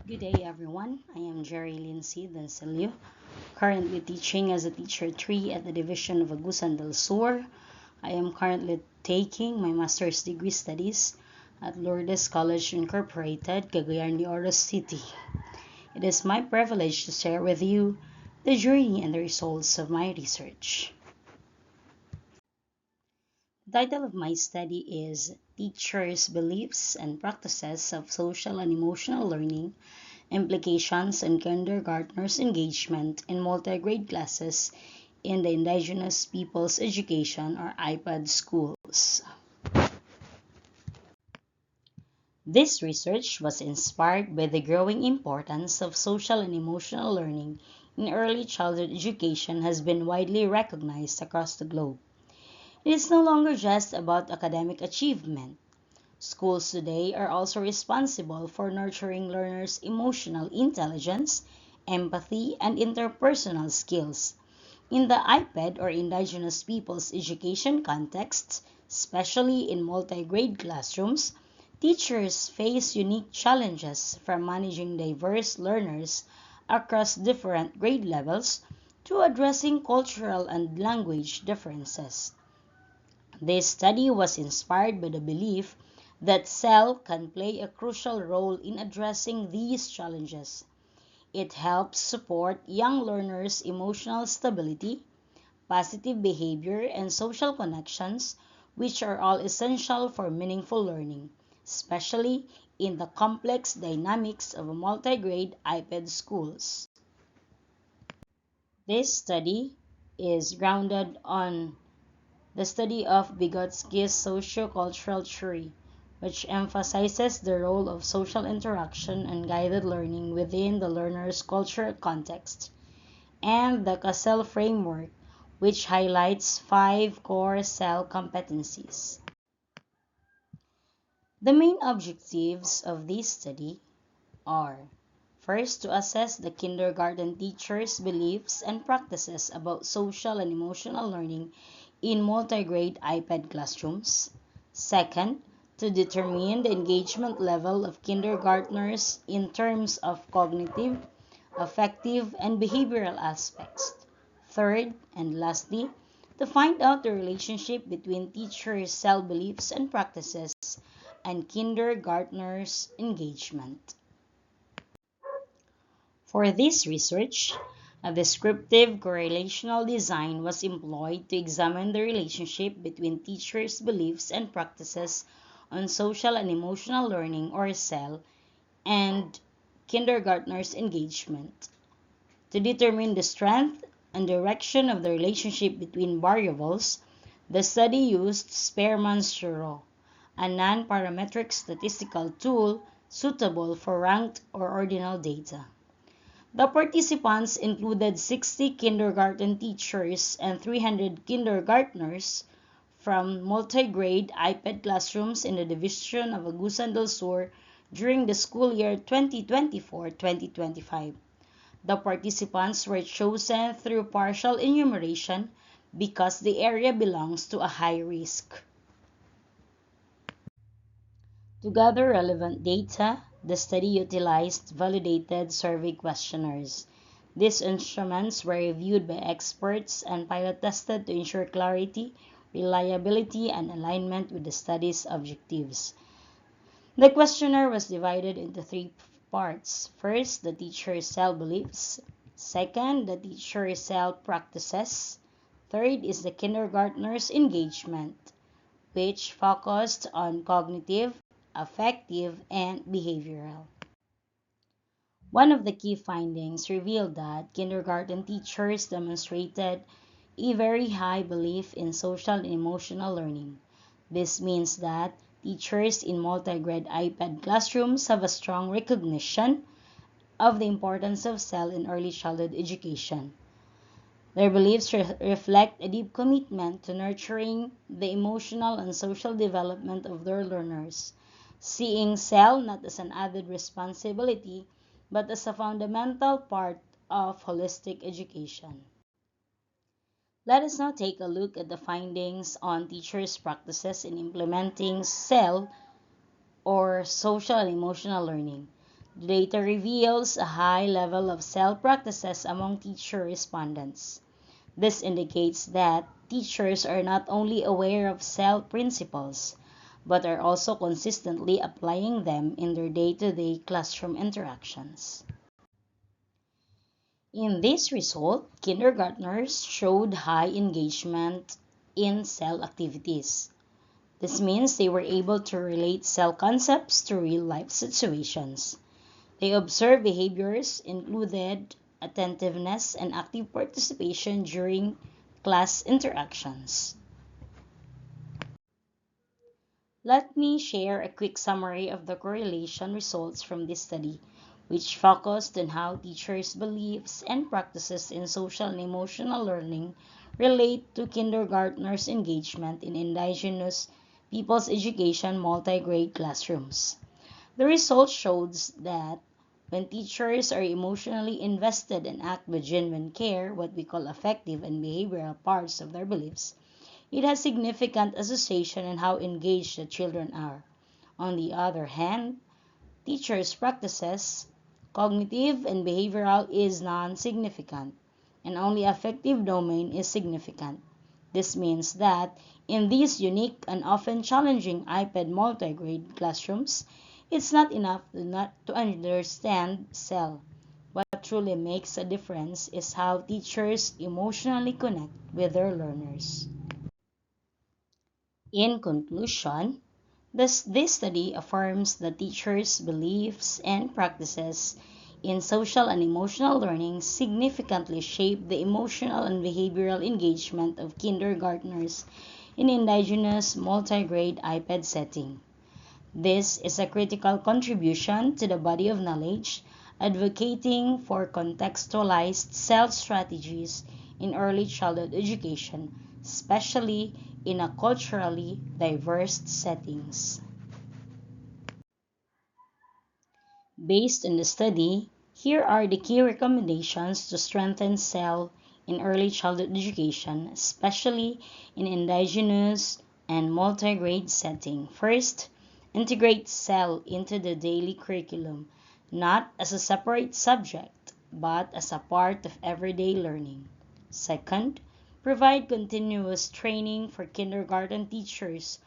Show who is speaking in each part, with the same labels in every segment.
Speaker 1: Good day, everyone. I am Jerry Lindsay Dancelio, currently teaching as a Teacher 3 at the Division of Agusan del Sur. I am currently taking my master's degree studies at Lourdes College Incorporated, Cagayan de Oro City. It is my privilege to share with you the journey and the results of my research. The title of my study is Teachers' Beliefs and Practices of Social and Emotional Learning, Implications and Kindergartners' Engagement in Multi-Grade Classes in the Indigenous Peoples Education or IPED schools. This research was inspired by the growing importance of social and emotional learning in early childhood education has been widely recognized across the globe. It is no longer just about academic achievement. Schools today are also responsible for nurturing learners' emotional intelligence, empathy, and interpersonal skills. In the IPED or Indigenous Peoples Education context, especially in multi-grade classrooms, teachers face unique challenges from managing diverse learners across different grade levels to addressing cultural and language differences. This study was inspired by the belief that SEL can play a crucial role in addressing these challenges. It helps support young learners' emotional stability, positive behavior, and social connections, which are all essential for meaningful learning, especially in the complex dynamics of multi-grade IPED schools. This study is grounded on the study of Vygotsky's sociocultural theory, which emphasizes the role of social interaction and guided learning within the learner's cultural context, and the Cassell framework, which highlights 5 core SEL competencies. The main objectives of this study are: first, to assess the kindergarten teachers' beliefs and practices about social and emotional learning in multi-grade IPED classrooms. Second, to determine the engagement level of kindergartners in terms of cognitive, affective, and behavioral aspects. Third, and lastly, to find out the relationship between teachers' self-beliefs and practices and kindergartners' engagement. For this research, a descriptive correlational design was employed to examine the relationship between teachers' beliefs and practices on social and emotional learning or SEL and kindergartners' engagement. To determine the strength and direction of the relationship between variables, the study used Spearman's Rho, a non-parametric statistical tool suitable for ranked or ordinal data. The participants included 60 kindergarten teachers and 300 kindergartners from multi-grade IPED classrooms in the Division of Agusan del Sur during the school year 2024-2025. The participants were chosen through partial enumeration because the area belongs to a high risk. To gather relevant data, the study utilized validated survey questionnaires. These instruments were reviewed by experts and pilot tested to ensure clarity, reliability, and alignment with the study's objectives. The questionnaire was divided into 3 parts. First, the teacher's self-beliefs. Second, the teacher's self-practices. Third is the kindergartner's engagement, which focused on cognitive, affective, and behavioral. One of the key findings revealed that kindergarten teachers demonstrated a very high belief in social and emotional learning. This means that teachers in multi-grade IPED classrooms have a strong recognition of the importance of SEL in early childhood education. Their beliefs reflect a deep commitment to nurturing the emotional and social development of their learners, seeing SEL not as an added responsibility but as a fundamental part of holistic education. Let us now take a look at the findings on teachers' practices in implementing SEL or social and emotional learning. The data reveals a high level of SEL practices among teacher respondents. This indicates that teachers are not only aware of SEL principles, but are also consistently applying them in their day-to-day classroom interactions. In this result, kindergartners showed high engagement in SEL activities. This means they were able to relate SEL concepts to real-life situations. They observed behaviors included attentiveness and active participation during class interactions. Let me share a quick summary of the correlation results from this study, which focused on how teachers' beliefs and practices in social and emotional learning relate to kindergartners' engagement in indigenous people's education multi-grade classrooms. The results shows that when teachers are emotionally invested and act with genuine care, what we call affective and behavioral parts of their beliefs, it has significant association in how engaged the children are. On the other hand, teachers' practices, cognitive and behavioral, is non-significant, and only affective domain is significant. This means that in these unique and often challenging IPED multi-grade classrooms, it's not enough to understand SEL. What truly makes a difference is how teachers emotionally connect with their learners. In conclusion, this study affirms that teachers' beliefs and practices in social and emotional learning significantly shape the emotional and behavioral engagement of kindergartners in indigenous multi-grade IPED setting. This is a critical contribution to the body of knowledge, advocating for contextualized SEL strategies in early childhood education, especially in a culturally diverse settings. Based on the study, here are the key recommendations to strengthen SEL in early childhood education, especially in indigenous and multi-grade setting. First, integrate SEL into the daily curriculum, not as a separate subject, but as a part of everyday learning. Second, provide continuous training for kindergarten teachers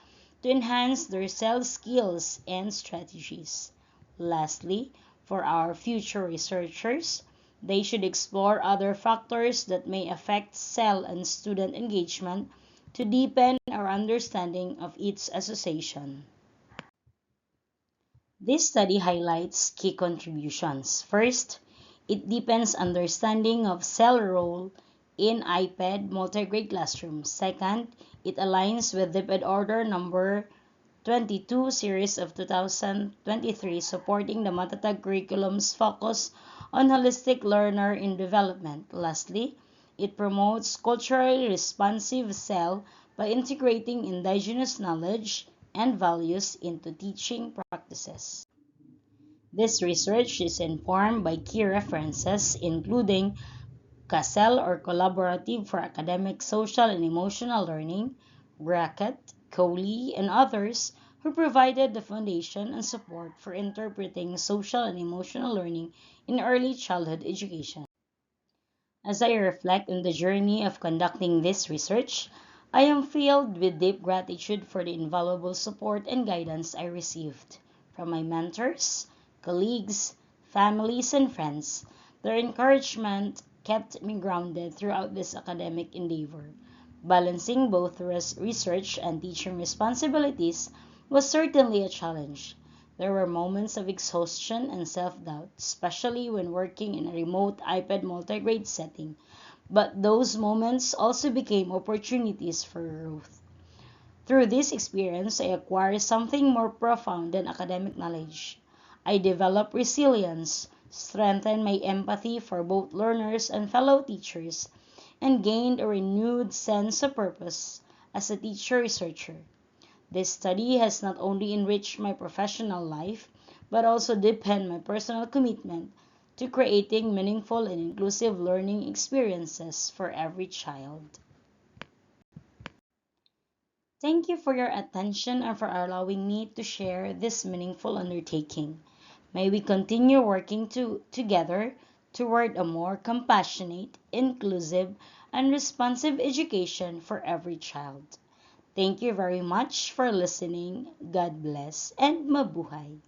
Speaker 1: to enhance their SEL skills and strategies. Lastly, for our future researchers, they should explore other factors that may affect SEL and student engagement to deepen our understanding of its association. This study highlights key contributions. First, it deepens understanding of SEL role in IPED multi-grade classrooms. Second, it aligns with DepEd Order number 22 series of 2023 supporting the Matatag curriculum's focus on holistic learner in development. Lastly, it promotes culturally responsive SEL by integrating indigenous knowledge and values into teaching practices. This research is informed by key references including CASEL or Collaborative for Academic, Social, and Emotional Learning, Brackett, Coley, and others who provided the foundation and support for interpreting social and emotional learning in early childhood education. As I reflect on the journey of conducting this research, I am filled with deep gratitude for the invaluable support and guidance I received from my mentors, colleagues, families, and friends. Their encouragement kept me grounded throughout this academic endeavor. Balancing both research and teaching responsibilities was certainly a challenge. There were moments of exhaustion and self-doubt, especially when working in a remote IPED multi-grade setting, but those moments also became opportunities for growth. Through this experience, I acquired something more profound than academic knowledge. I developed resilience, strengthened my empathy for both learners and fellow teachers, and gained a renewed sense of purpose as a teacher-researcher. This study has not only enriched my professional life, but also deepened my personal commitment to creating meaningful and inclusive learning experiences for every child. Thank you for your attention and for allowing me to share this meaningful undertaking. May we continue working together toward a more compassionate, inclusive, and responsive education for every child. Thank you very much for listening. God bless and mabuhay.